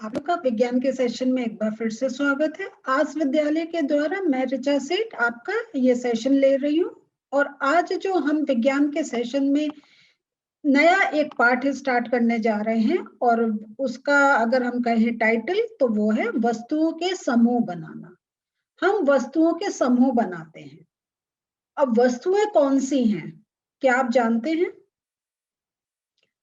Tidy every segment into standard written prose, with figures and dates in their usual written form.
आप लोग का विज्ञान के सेशन में एक बार फिर से स्वागत है। आज विद्यालय के द्वारा मैं ऋचा सेठ आपका ये सेशन ले रही हूँ और आज जो हम विज्ञान के सेशन में नया एक पाठ स्टार्ट करने जा रहे हैं और उसका अगर हम कहें टाइटल तो वो है वस्तुओं के समूह बनाना। हम वस्तुओं के समूह बनाते हैं। अब वस्तुएं कौन सी हैं क्या आप जानते हैं?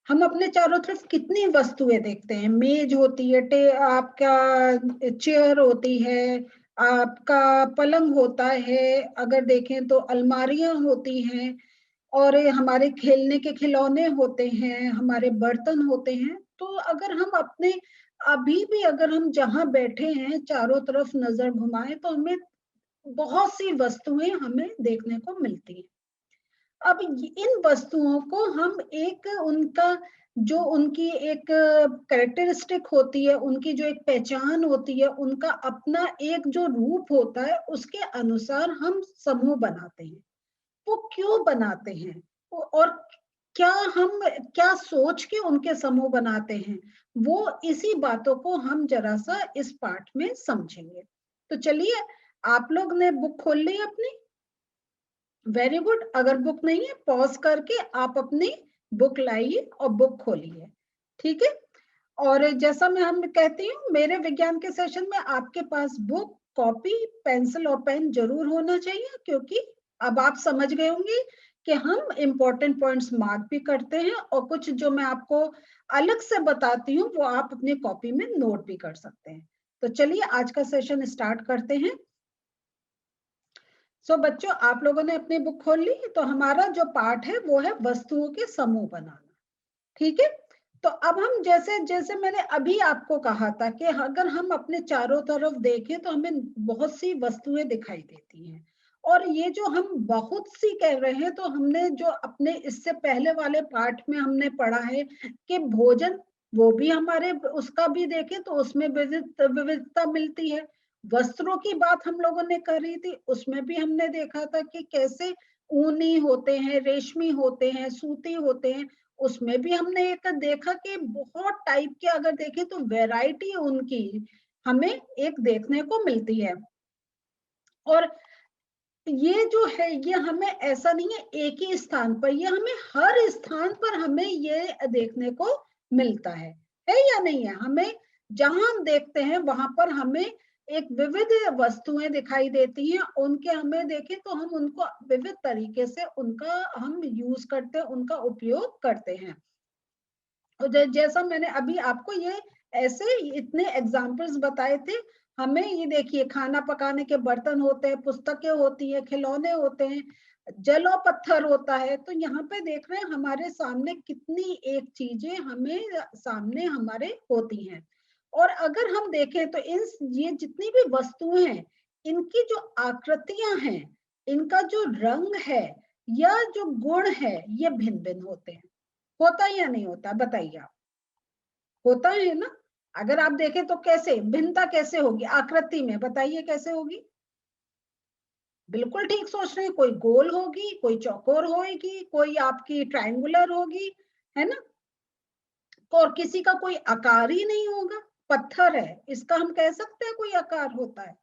हम अपने चारों तरफ कितनी वस्तुएं देखते हैं। मेज होती है, आपका चेयर होती है, आपका पलंग होता है, अगर देखें तो अलमारियां होती हैं और हमारे खेलने के खिलौने होते हैं, हमारे बर्तन होते हैं। तो अगर हम अपने अभी भी अगर हम जहां बैठे हैं चारों तरफ नजर घुमाएं तो हमें बहुत सी वस्तुएं हमें देखने को मिलती हैं। अब इन वस्तुओं को हम एक उनका जो उनकी एक कैरेक्टरिस्टिक होती है, उनकी जो एक पहचान होती है, उनका अपना एक जो रूप होता है, उसके अनुसार हम समूह बनाते हैं। वो क्यों बनाते हैं और क्या हम क्या सोच के उनके समूह बनाते हैं, वो इसी बातों को हम जरा सा इस पाठ में समझेंगे। तो चलिए, आप लोग ने बुक खोल ली अपनी? Very good. अगर बुक नहीं है पॉज करके आप अपनी बुक लाइए और बुक खोलिए, ठीक है। और जैसा मैं हम कहती हूँ, मेरे विज्ञान के सेशन में आपके पास बुक, कॉपी, पेंसिल और पेन जरूर होना चाहिए, क्योंकि अब आप समझ गए होंगे कि हम इम्पोर्टेंट पॉइंट्स मार्क भी करते हैं और कुछ जो मैं आपको अलग से बताती हूँ वो आप अपनी कॉपी में नोट भी कर सकते हैं। तो चलिए आज का सेशन स्टार्ट करते हैं। बच्चों, आप लोगों ने अपनी बुक खोल ली, तो हमारा जो पाठ है वो है वस्तुओं के समूह बनाना, ठीक है। तो अब हम जैसे जैसे मैंने अभी आपको कहा था कि अगर हम अपने चारों तरफ देखें तो हमें बहुत सी वस्तुएं दिखाई देती हैं। और ये जो हम बहुत सी कह रहे हैं, तो हमने जो अपने इससे पहले वाले पाठ में हमने पढ़ा है कि भोजन, वो भी हमारे उसका भी देखें तो उसमें विविधता मिलती है। वस्त्रों की बात हम लोगों ने करी थी, उसमें भी हमने देखा था कि कैसे ऊनी होते हैं, रेशमी होते हैं, सूती होते हैं। उसमें भी हमने एक देखा कि बहुत टाइप के अगर देखें तो वैरायटी उनकी हमें एक देखने को मिलती है। और ये जो है ये हमें ऐसा नहीं है एक ही स्थान पर, ये हमें हर स्थान पर हमें ये देखने को मिलता है या नहीं है? हमें जहां हम देखते हैं वहां पर हमें एक विविध वस्तुएं दिखाई देती हैं। उनके हमें देखें तो हम उनको विविध तरीके से उनका हम यूज करते हैं, उनका उपयोग करते हैं। जैसा मैंने अभी आपको ये ऐसे इतने एग्जाम्पल्स बताए थे। हमें ये देखिए, खाना पकाने के बर्तन होते हैं, पुस्तकें होती है, खिलौने होते हैं, जल और पत्थर होता है। तो यहाँ पे देख रहे हैं हमारे सामने कितनी एक चीजें हमें सामने हमारे होती हैं। और अगर हम देखें तो इन ये जितनी भी वस्तुएं हैं, इनकी जो आकृतियां हैं, इनका जो रंग है या जो गुण है, ये भिन्न भिन्न होते हैं। होता है या नहीं होता, बताइए आप? होता है ना? अगर आप देखें तो कैसे भिन्नता कैसे होगी आकृति में, बताइए कैसे होगी? बिल्कुल ठीक सोच रहे हैं। कोई गोल होगी, कोई चौकोर होगी, कोई आपकी ट्रायंगुलर होगी, है ना? और किसी का कोई आकार ही नहीं होगा। पत्थर है, इसका हम कह सकते हैं कोई आकार होता है?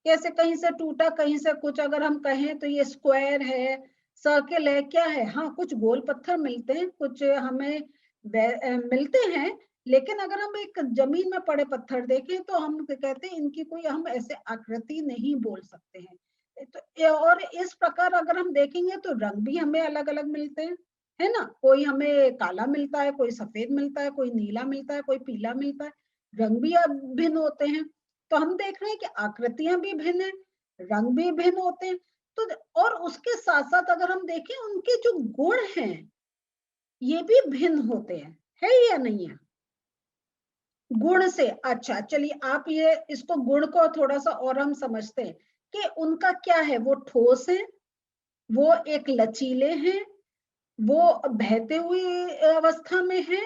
कैसे कहीं से टूटा, कहीं से कुछ अगर हम कहें तो ये स्क्वायर है, सर्कल है, क्या है? हाँ, कुछ गोल पत्थर मिलते हैं, कुछ हमें मिलते हैं। लेकिन अगर हम एक जमीन में पड़े पत्थर देखें तो हम कहते हैं इनकी कोई हम ऐसे आकृति नहीं बोल सकते हैं। तो और इस प्रकार अगर हम देखेंगे तो रंग भी हमें अलग अलग मिलते हैं, है ना? कोई हमें काला मिलता है, कोई सफेद मिलता है, कोई नीला मिलता है, कोई पीला मिलता है। रंग भी भिन्न होते हैं। तो हम देख रहे हैं कि आकृतियां भी भिन्न है, रंग भी भिन्न होते हैं। तो और उसके साथ साथ अगर हम देखें उनके जो गुण हैं, ये भी भिन्न होते हैं, है या नहीं है? गुण से, अच्छा चलिए आप ये इसको गुण को थोड़ा सा और हम समझते हैं कि उनका क्या है। वो ठोस है, वो एक लचीले हैं, वो बहते हुए अवस्था में है,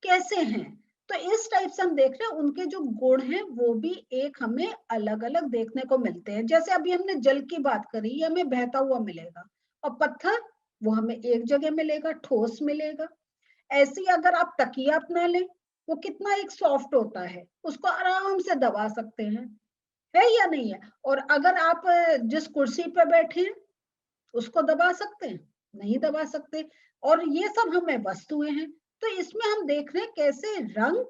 कैसे हैं? तो इस टाइप से हम देख रहे हैं उनके जो गुण हैं वो भी एक हमें अलग अलग देखने को मिलते हैं। जैसे अभी हमने जल की बात करी, ये हमें बहता हुआ मिलेगा, और पत्थर वो हमें एक जगह मिलेगा, ठोस मिलेगा। ऐसे ही अगर आप तकिया अपना लें, वो कितना एक सॉफ्ट होता है, उसको आराम से दबा सकते हैं, है या नहीं है? और अगर आप जिस कुर्सी पे बैठे हैं उसको दबा सकते हैं? नहीं दबा सकते। और ये सब हमें वस्तुएं हैं। तो इसमें हम देख रहे हैं कैसे रंग,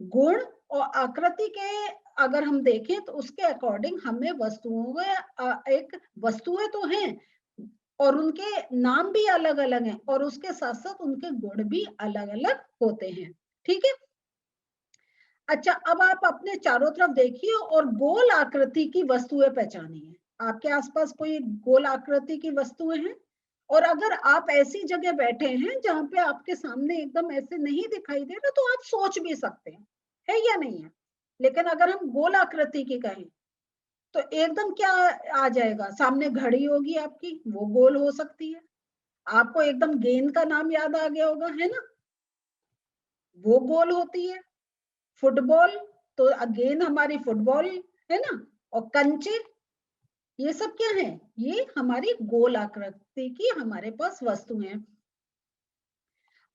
गुण और आकृति के अगर हम देखें तो उसके अकॉर्डिंग हमें वस्तुओं में एक वस्तुएं तो हैं और उनके नाम भी अलग अलग हैं और उसके साथ साथ उनके गुण भी अलग अलग होते हैं। ठीक है। अच्छा, अब आप अपने चारों तरफ देखिए और गोल आकृति की वस्तुएं पहचानिए। आपके आसपास कोई गोल आकृति की वस्तुएं हैं? और अगर आप ऐसी जगह बैठे हैं जहां पे आपके सामने एकदम ऐसे नहीं दिखाई दे रहा तो आप सोच भी सकते हैं, है या नहीं है? लेकिन अगर हम गोल आकृति की कहें तो एकदम क्या आ जाएगा सामने? घड़ी होगी आपकी, वो गोल हो सकती है। आपको एकदम गेंद का नाम याद आ गया होगा, है ना? वो गोल होती है। फुटबॉल, तो गेंद हमारी फुटबॉल, है ना? और कंचे, ये सब क्या है? ये हमारी गोल आकृति की हमारे पास वस्तुएं हैं।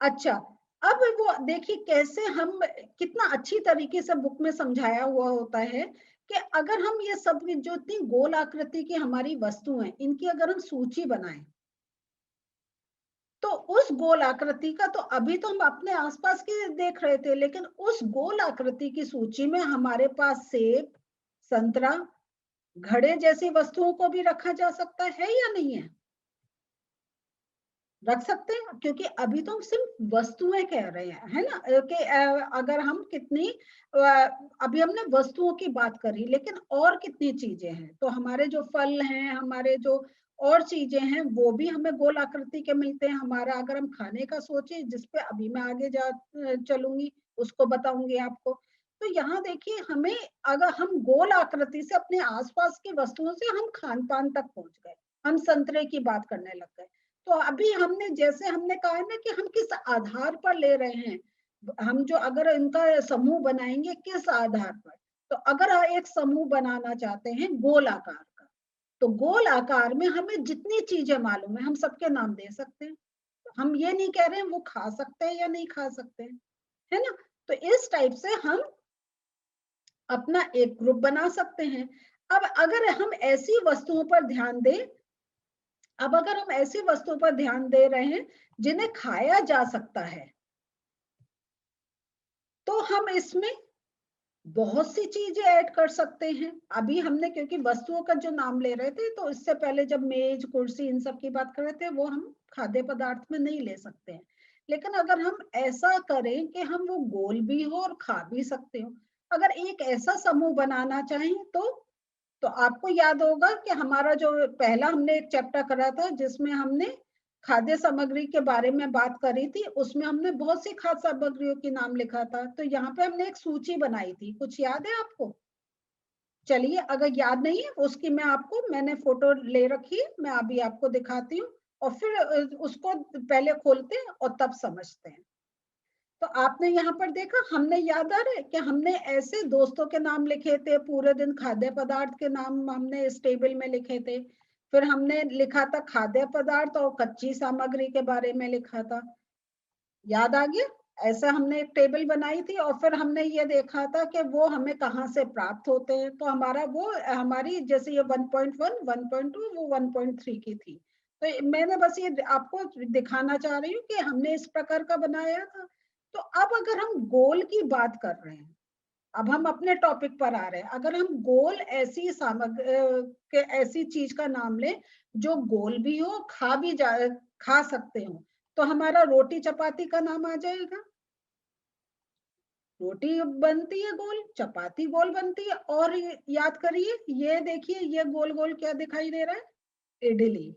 अच्छा, अब वो देखिए कैसे हम, कितना अच्छी तरीके से बुक में समझाया हुआ होता है कि अगर हम ये सब जो इतनी गोल आकृति की हमारी वस्तुएं हैं इनकी अगर हम सूची बनाएं तो उस गोल आकृति का, तो अभी तो हम अपने आसपास की देख रहे थे, लेकिन उस गोल आकृति की सूची में हमारे पास सेब, संतरा, घड़े जैसी वस्तुओं को भी रखा जा सकता है या नहीं है? रख सकते हैं, क्योंकि अभी तो हम सिर्फ वस्तुएं कह रहे हैं, है ना? कि अगर हम कितनी अभी हमने वस्तुओं की बात करी, लेकिन और कितनी चीजें हैं? तो हमारे जो फल हैं, हमारे जो और चीजें हैं वो भी हमें गोल आकृति के मिलते हैं। हमारा अगर हम खाने का सोचे, जिसपे अभी मैं आगे चलूंगी, उसको बताऊंगी आपको। तो यहाँ देखिए, हमें अगर हम गोल आकृति से अपने आसपास की वस्तुओं से हम खान पान तक पहुंच गए, हम संतरे की बात करने लग गए। तो अभी हमने जैसे हमने कहा है ना कि हम किस आधार पर ले रहे हैं, हम जो अगर इनका समूह बनाएंगे किस आधार पर, तो अगर एक समूह बनाना चाहते हैं गोल आकार का, तो गोल आकार में हमें जितनी चीजें मालूम है हम सबके नाम दे सकते हैं। हम ये नहीं कह रहे हैं वो खा सकते हैं या नहीं खा सकते हैं, है ना? तो इस टाइप से हम अपना एक ग्रुप बना सकते हैं। अब अगर हम ऐसी वस्तुओं पर ध्यान दें, अब अगर हम ऐसी वस्तुओं पर ध्यान दे रहे हैं जिन्हें खाया जा सकता है, तो हम इसमें बहुत सी चीजें ऐड कर सकते हैं। अभी हमने क्योंकि वस्तुओं का जो नाम ले रहे थे, तो इससे पहले जब मेज, कुर्सी, इन सब की बात कर रहे थे, वो हम खाद्य पदार्थ में नहीं ले सकते हैं। लेकिन अगर हम ऐसा करें कि हम वो गोल भी हो और खा भी सकते हो, अगर एक ऐसा समूह बनाना चाहें तो आपको याद होगा कि हमारा जो पहला हमने एक चैप्टर करा था जिसमें हमने खाद्य सामग्री के बारे में बात करी थी, उसमें हमने बहुत सी खाद्य सामग्रियों के नाम लिखा था। तो यहाँ पे हमने एक सूची बनाई थी, कुछ याद है आपको? चलिए, अगर याद नहीं है उसकी मैंने फोटो ले रखी है, मैं अभी आपको दिखाती हूँ और फिर उसको पहले खोलते हैं और तब समझते हैं। तो आपने यहाँ पर देखा, हमने याद आ रहा है कि हमने ऐसे दोस्तों के नाम लिखे थे, पूरे दिन खाद्य पदार्थ के नाम हमने इस टेबल में लिखे थे। फिर हमने लिखा था खाद्य पदार्थ और कच्ची सामग्री के बारे में लिखा था, याद आ गया? ऐसा हमने एक टेबल बनाई थी और फिर हमने ये देखा था कि वो हमें कहाँ से प्राप्त होते हैं। तो हमारी जैसे ये 1.1, 1.2, वो 1.3 की थी। तो मैंने बस ये आपको दिखाना चाह रही हूँ कि हमने इस प्रकार का बनाया था। तो अब अगर हम गोल की बात कर रहे हैं, अब हम अपने टॉपिक पर आ रहे हैं, अगर हम गोल ऐसी के ऐसी चीज का नाम लें जो गोल भी हो, खा सकते हो, तो हमारा रोटी चपाती का नाम आ जाएगा। रोटी बनती है गोल, चपाती गोल बनती है। और याद करिए, ये देखिए, ये गोल गोल क्या दिखाई दे रहा है? इडली,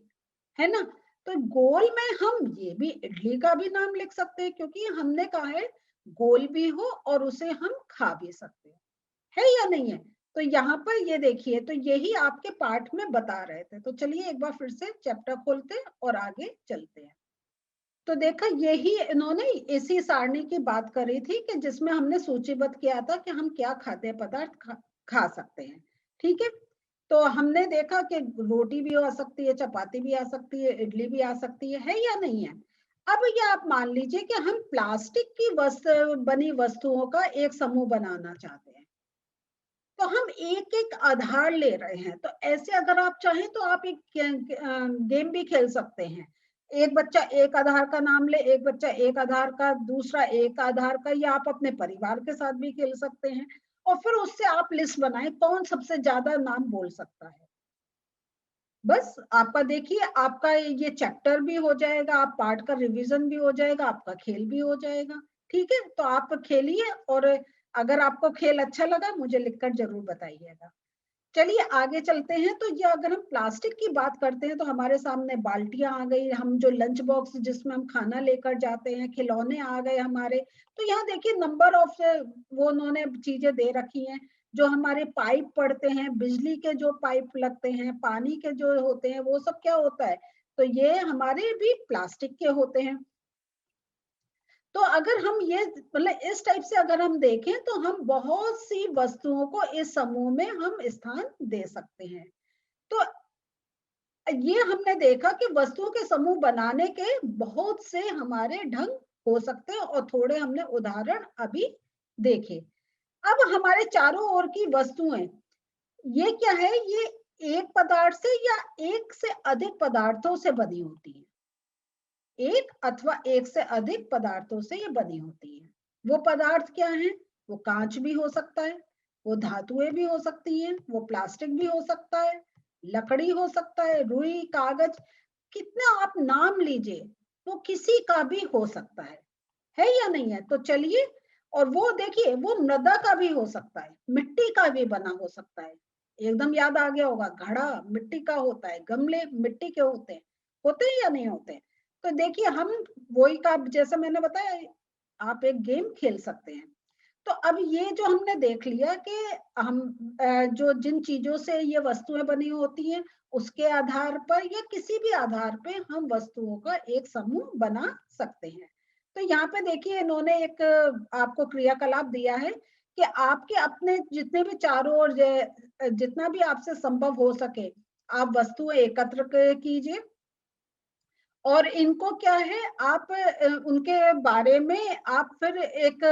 है ना? तो गोल में हम ये भी इडली का भी नाम लिख सकते हैं, क्योंकि हमने कहा है गोल भी हो और उसे हम खा भी सकते हैं, है या नहीं है? तो यहाँ पर ये देखिए, तो यही आपके पाठ में बता रहे थे। तो चलिए एक बार फिर से चैप्टर खोलते हैं और आगे चलते हैं। तो देखा, यही इन्होंने इसी सारणी की बात करी थी कि जिसमें हमने सूचीबद्ध किया था कि हम क्या खाद्य पदार्थ खा सकते हैं। ठीक है। तो हमने देखा कि रोटी भी आ सकती है, चपाती भी आ सकती है, इडली भी आ सकती है या नहीं है? अब ये आप मान लीजिए कि हम प्लास्टिक की बनी वस्तुओं का एक समूह बनाना चाहते हैं, तो हम एक एक आधार ले रहे हैं। तो ऐसे अगर आप चाहें तो आप एक गेम भी खेल सकते हैं। एक बच्चा एक आधार का नाम ले, एक बच्चा एक आधार का, दूसरा एक आधार का, या आप अपने परिवार के साथ भी खेल सकते हैं। और फिर उससे आप लिस्ट बनाएं कौन सबसे ज्यादा नाम बोल सकता है। बस आपका देखिए, आपका ये चैप्टर भी हो जाएगा, आप पार्ट का रिवीजन भी हो जाएगा, आपका खेल भी हो जाएगा। ठीक है, तो आप खेलिए, और अगर आपको खेल अच्छा लगा मुझे लिखकर जरूर बताइएगा। चलिए आगे चलते हैं। तो ये अगर हम प्लास्टिक की बात करते हैं तो हमारे सामने बाल्टियां आ गई, हम जो लंच बॉक्स जिसमें हम खाना लेकर जाते हैं, खिलौने आ गए हमारे। तो यहाँ देखिए नंबर ऑफ वो उन्होंने चीजें दे रखी हैं। जो हमारे पाइप पड़ते हैं, बिजली के जो पाइप लगते हैं, पानी के जो होते हैं, वो सब क्या होता है, तो ये हमारे भी प्लास्टिक के होते हैं। तो अगर हम ये मतलब इस टाइप से अगर हम देखें तो हम बहुत सी वस्तुओं को इस समूह में हम स्थान दे सकते हैं। तो ये हमने देखा कि वस्तुओं के समूह बनाने के बहुत से हमारे ढंग हो सकते हैं, और थोड़े हमने उदाहरण अभी देखे। अब हमारे चारों ओर की वस्तुएं, ये क्या है, ये एक पदार्थ से या एक से अधिक पदार्थों से बनी होती है। एक अथवा एक से अधिक पदार्थों से ये बनी होती है। वो पदार्थ क्या है, वो कांच भी हो सकता है, वो धातुएं भी हो सकती हैं, वो प्लास्टिक भी हो सकता है, लकड़ी हो सकता है, रुई, कागज, कितना आप नाम लीजिए, वो किसी का भी हो सकता है या नहीं है। तो चलिए, और वो देखिए वो मृदा का भी हो सकता है, मिट्टी का भी बना हो सकता है। एकदम याद आ गया होगा, घड़ा मिट्टी का होता है, गमले मिट्टी के होते हैं या नहीं होते हैं। तो देखिए हम वही का, जैसे मैंने बताया, आप एक गेम खेल सकते हैं। तो अब ये जो हमने देख लिया कि हम जो जिन चीजों से ये वस्तुएं बनी होती हैं, उसके आधार पर या किसी भी आधार पे हम वस्तुओं का एक समूह बना सकते हैं। तो यहाँ पे देखिए इन्होंने एक आपको क्रियाकलाप दिया है कि आपके अपने जितने भी चारों ओर जितना भी आपसे संभव हो सके, आप वस्तुएं एकत्र कीजिए, और इनको क्या है, आप उनके बारे में आप फिर एक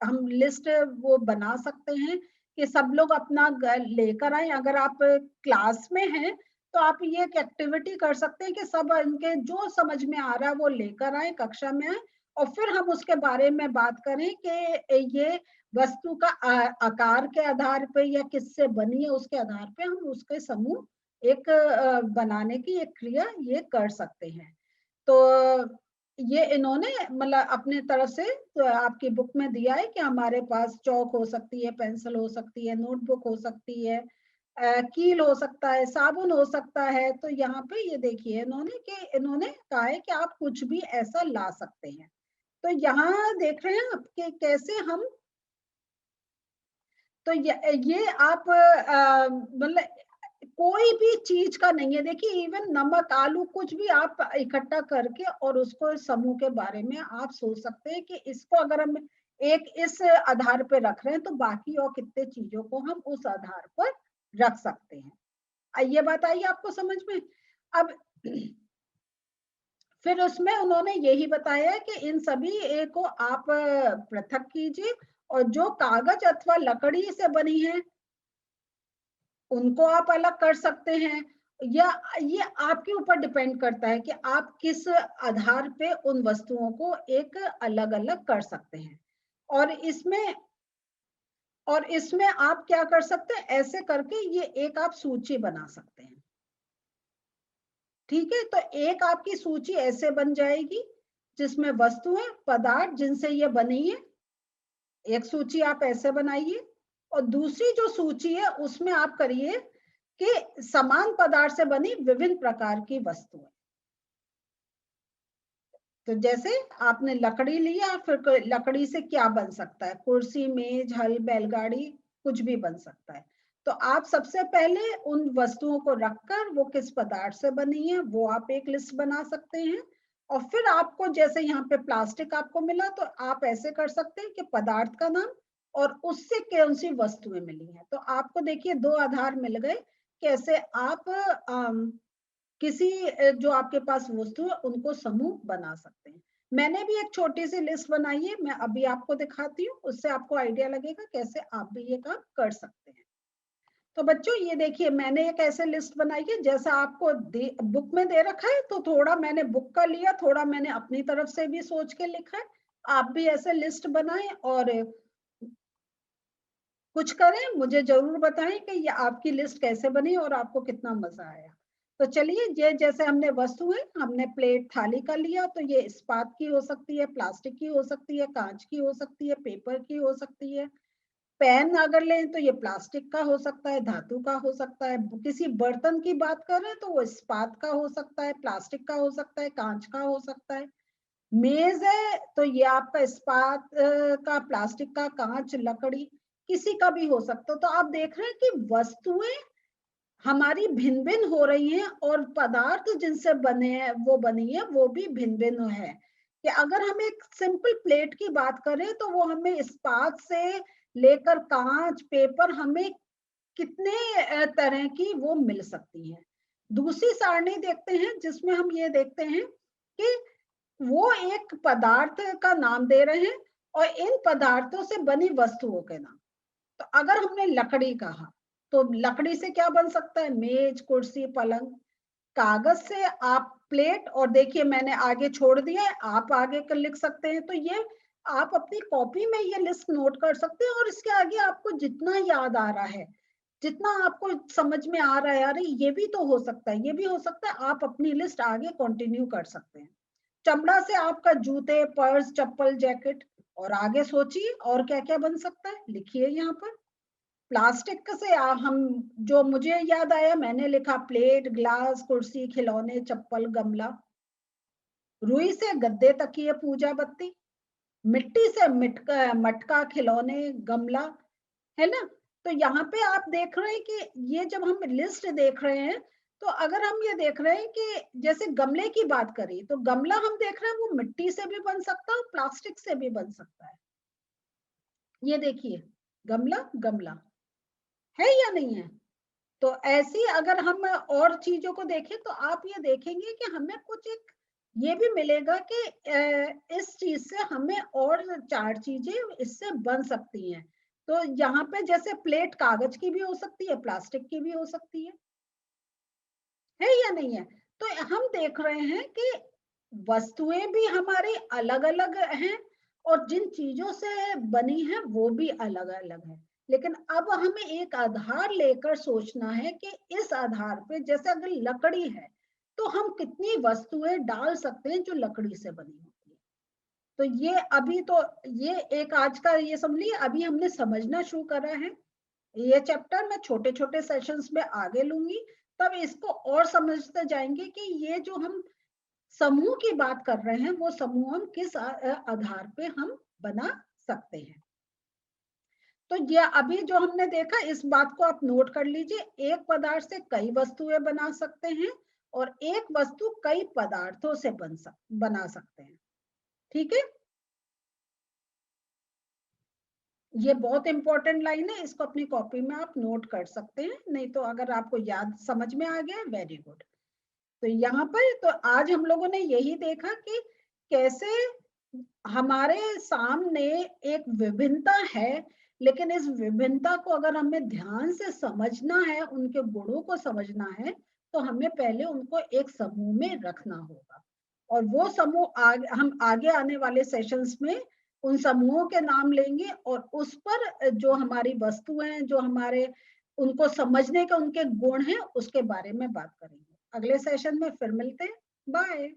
हम लिस्ट वो बना सकते हैं कि सब लोग अपना लेकर आए। अगर आप क्लास में हैं तो आप ये एक एक्टिविटी कर सकते हैं कि सब इनके जो समझ में आ रहा है वो लेकर आए, कक्षा में आए, और फिर हम उसके बारे में बात करें कि ये वस्तु का आकार के आधार पे या किससे बनी है उसके आधार पे हम उसके समूह एक बनाने की एक क्रिया ये कर सकते हैं। तो ये इन्होंने मतलब अपने तरफ से तो आपकी बुक में दिया है कि हमारे पास चौक हो सकती है, पेंसिल हो सकती है, नोटबुक हो सकती है, कील हो सकता है, साबुन हो सकता है। तो यहाँ पे ये देखिए इन्होंने कहा है कि आप कुछ भी ऐसा ला सकते हैं। तो यहाँ देख रहे हैं आप कि कैसे हम, तो ये आप मतलब कोई भी चीज का नहीं है, देखिए इवन नमक, आलू, कुछ भी आप इकट्ठा करके और उसको समूह के बारे में आप सोच सकते हैं कि इसको अगर हम एक इस आधार पे रख रहे हैं तो बाकी और कितने चीजों को हम उस आधार पर रख सकते हैं। ये बात आई आपको समझ में। अब फिर उसमें उन्होंने यही बताया कि इन सभी को आप पृथक कीजिए, और जो कागज अथवा लकड़ी से बनी है उनको आप अलग कर सकते हैं, या ये आपके ऊपर डिपेंड करता है कि आप किस आधार पे उन वस्तुओं को एक अलग अलग कर सकते हैं। और इसमें आप क्या कर सकते हैं, ऐसे करके ये एक आप सूची बना सकते हैं। ठीक है, तो एक आपकी सूची ऐसे बन जाएगी जिसमें वस्तुएं, पदार्थ जिनसे ये बनी है, एक सूची आप ऐसे बनाइए। और दूसरी जो सूची है उसमें आप करिए कि समान पदार्थ से बनी विभिन्न प्रकार की वस्तुएं। तो जैसे आपने लकड़ी लिया, फिर लकड़ी से क्या बन सकता है, कुर्सी, मेज, हल, बैलगाड़ी, कुछ भी बन सकता है। तो आप सबसे पहले उन वस्तुओं को रखकर वो किस पदार्थ से बनी है वो आप एक लिस्ट बना सकते हैं। और फिर आपको जैसे यहाँ पे प्लास्टिक आपको मिला तो आप ऐसे कर सकते हैं कि पदार्थ का नाम और उससे कौन सी वस्तुएं मिली हैं। तो आपको देखिए दो आधार मिल गए, कैसे आप किसी जो आपके पास वस्तु है उनको समूह बना सकते हैं। मैंने भी एक छोटी सी लिस्ट बनाई है, मैं अभी आपको दिखाती हूँ, उससे आपको आइडिया लगेगा कैसे आप भी ये काम कर सकते हैं। तो बच्चों ये देखिए, मैंने एक ऐसे लिस्ट बनाई है जैसा आपको बुक में दे रखा है, तो थोड़ा मैंने बुक का लिया, थोड़ा मैंने अपनी तरफ से भी सोच के लिखा है। आप भी ऐसे लिस्ट बनाएं और कुछ करें, मुझे जरूर बताएं कि ये आपकी लिस्ट कैसे बनी और आपको कितना मजा आया। तो चलिए, ये जैसे हमने वस्तु है, हमने प्लेट थाली का लिया, तो ये इस्पात की हो सकती है, प्लास्टिक की हो सकती है, कांच की हो सकती है, पेपर की हो सकती है। पेन अगर लें तो ये प्लास्टिक का हो सकता है, धातु का हो सकता है। किसी बर्तन की बात करें तो वो इस्पात का हो सकता है, प्लास्टिक का हो सकता है, कांच का हो सकता है। मेज है तो ये आपका इस्पात का, प्लास्टिक का, कांच, लकड़ी, किसी का भी हो सकता है। तो आप देख रहे हैं कि वस्तुएं हमारी भिन्न भिन्न हो रही हैं और पदार्थ जिनसे बने हैं वो बनी है वो भी भिन्न भिन्न है। कि अगर हम एक सिंपल प्लेट की बात करें तो वो हमें इस्पात से लेकर कांच, पेपर, हमें कितने तरह की वो मिल सकती है। दूसरी सारणी देखते हैं जिसमें हम ये देखते हैं कि वो एक पदार्थ का नाम दे रहे हैं और इन पदार्थों से बनी वस्तुओं के नाम। तो अगर हमने लकड़ी कहा तो लकड़ी से क्या बन सकता है? मेज, कुर्सी, पलंग। कागज से आप प्लेट, और देखिए मैंने आगे छोड़ दिया है, आप आगे कर लिख सकते हैं। तो ये आप अपनी कॉपी में ये लिस्ट नोट कर सकते हैं और इसके आगे आपको जितना याद आ रहा है, जितना आपको समझ में आ रहा है, अरे ये भी तो हो सकता है, ये भी हो सकता है, आप अपनी लिस्ट आगे कंटिन्यू कर सकते हैं। चमड़ा से आपका जूते, पर्स, चप्पल, जैकेट, और आगे सोचिए और क्या क्या बन सकता है, लिखिए यहाँ पर। प्लास्टिक से हम, जो मुझे याद आया मैंने लिखा, प्लेट, ग्लास, कुर्सी, खिलौने, चप्पल, गमला। रुई से गद्दे, तकिए, पूजा बत्ती। मिट्टी से मटका, खिलौने, गमला, है ना। तो यहाँ पे आप देख रहे हैं कि ये जब हम लिस्ट देख रहे हैं तो अगर हम ये देख रहे हैं कि जैसे गमले की बात करें तो गमला हम देख रहे हैं वो मिट्टी से भी बन सकता है और प्लास्टिक से भी बन सकता है। ये देखिए, गमला गमला है या नहीं है। तो ऐसी अगर हम और चीजों को देखें तो आप ये देखेंगे कि हमें कुछ एक ये भी मिलेगा कि इस चीज से हमें और 4 चीजें इससे बन सकती हैं। तो यहाँ पे जैसे प्लेट कागज की भी हो सकती है, प्लास्टिक की भी हो सकती है या नहीं है। तो हम देख रहे हैं कि वस्तुएं भी हमारी अलग अलग हैं और जिन चीजों से बनी है वो भी अलग अलग है। लेकिन अब हमें एक आधार लेकर सोचना है कि इस आधार पे, जैसे अगर लकड़ी है तो हम कितनी वस्तुएं डाल सकते हैं जो लकड़ी से बनी होती है। तो ये अभी तो ये एक आज का ये समझिए, अभी हमने समझना शुरू करा है। ये चैप्टर मैं छोटे छोटे सेशंस में आगे लूंगी, तब इसको और समझते जाएंगे कि ये जो हम समूह की बात कर रहे हैं वो समूह हम किस आधार पे हम बना सकते हैं। तो ये अभी जो हमने देखा, इस बात को आप नोट कर लीजिए, एक पदार्थ से कई वस्तुएं बना सकते हैं और एक वस्तु कई पदार्थों से बना सकते हैं। ठीक है, ये बहुत इंपॉर्टेंट लाइन है, इसको अपनी कॉपी में आप नोट कर सकते हैं, नहीं तो अगर आपको याद समझ में आ गया वेरी गुड। तो यहाँ पर तो आज हम लोगों ने यही देखा कि कैसे हमारे सामने एक विभिन्नता है, लेकिन इस विभिन्नता को अगर हमें ध्यान से समझना है, उनके गुणों को समझना है, तो हमें पहले उनको एक समूह में रखना होगा। और वो समूह हम आगे आने वाले सेशंस में उन समूहों के नाम लेंगे और उस पर जो हमारी वस्तुएं हैं, जो हमारे उनको समझने के उनके गुण हैं, उसके बारे में बात करेंगे। अगले सेशन में फिर मिलते हैं। बाय।